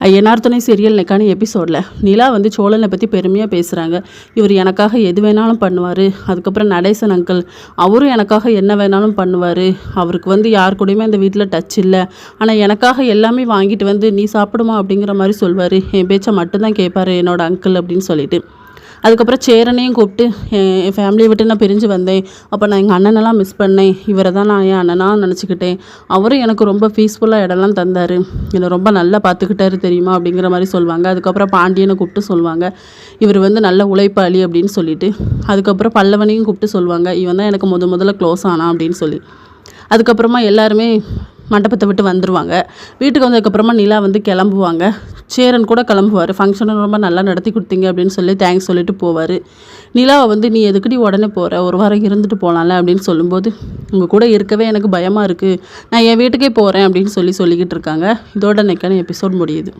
ஐயனார் துணை சீரியல் நெக்கான எபிசோடில் நிலா வந்து சோழனை பற்றி பெருமையாக பேசுகிறாங்க. இவர் எனக்காக எது வேணாலும் பண்ணுவார். அதுக்கப்புறம் நடேசன் அங்கிள் அவரும் எனக்காக என்ன வேணாலும் பண்ணுவார். அவருக்கு வந்து யார் கூடயுமே அந்த வீட்டில் டச் இல்லை. ஆனால் எனக்காக எல்லாமே வாங்கிட்டு வந்து நீ சாப்பிடுமா அப்படிங்கிற மாதிரி சொல்வார். என் பேச்சை மட்டும்தான் கேட்பார் என்னோட அங்கிள் அப்படின்னு சொல்லிட்டு. அதுக்கப்புறம் சேரனையும் கூப்பிட்டு என் ஃபேமிலியை விட்டு நான் பிரிஞ்சு வந்தேன். அப்போ நான் எங்கள் அண்ணனெல்லாம் மிஸ் பண்ணேன். இவரை தான் நான் என் அண்ணனாக நினச்சிக்கிட்டேன். அவரும் எனக்கு ரொம்ப பீஸ்ஃபுல்லாக இடம்லாம் தந்தார். என்னை ரொம்ப நல்லா பார்த்துக்கிட்டாரு தெரியுமா அப்படிங்கிற மாதிரி சொல்லுவாங்க. அதுக்கப்புறம் பாண்டியனை கூப்பிட்டு சொல்லுவாங்க, இவர் வந்து நல்ல உழைப்பாளி அப்படின்னு சொல்லிட்டு. அதுக்கப்புறம் பல்லவனையும் கூப்பிட்டு சொல்லுவாங்க, இவன் தான் எனக்கு முதல்ல க்ளோஸ் ஆனான் அப்படின்னு சொல்லி. அதுக்கப்புறமா எல்லாருமே மண்டபத்தை விட்டு வந்துடுவாங்க. வீட்டுக்கு வந்ததுக்கப்புறமா நிலா வந்து கிளம்புவாங்க. சேரன் கூட கிளம்புவார். ஃபங்க்ஷனை ரொம்ப நல்லா நடத்தி கொடுத்தீங்க அப்படின்னு சொல்லி தேங்க்ஸ் சொல்லிட்டு போவார். நிலாவை வந்து நீ எதுக்கடி உடனே போகிற, ஒரு வாரம் இருந்துட்டு போகலாம்ல அப்படின்னு சொல்லும்போது, உங்கள் கூட இருக்கவே எனக்கு பயமாக இருக்குது, நான் என் வீட்டுக்கே போகிறேன் அப்படின்னு சொல்லிக்கிட்டு இருக்காங்க. இதோட நெக்கான எபிசோட் முடியுது.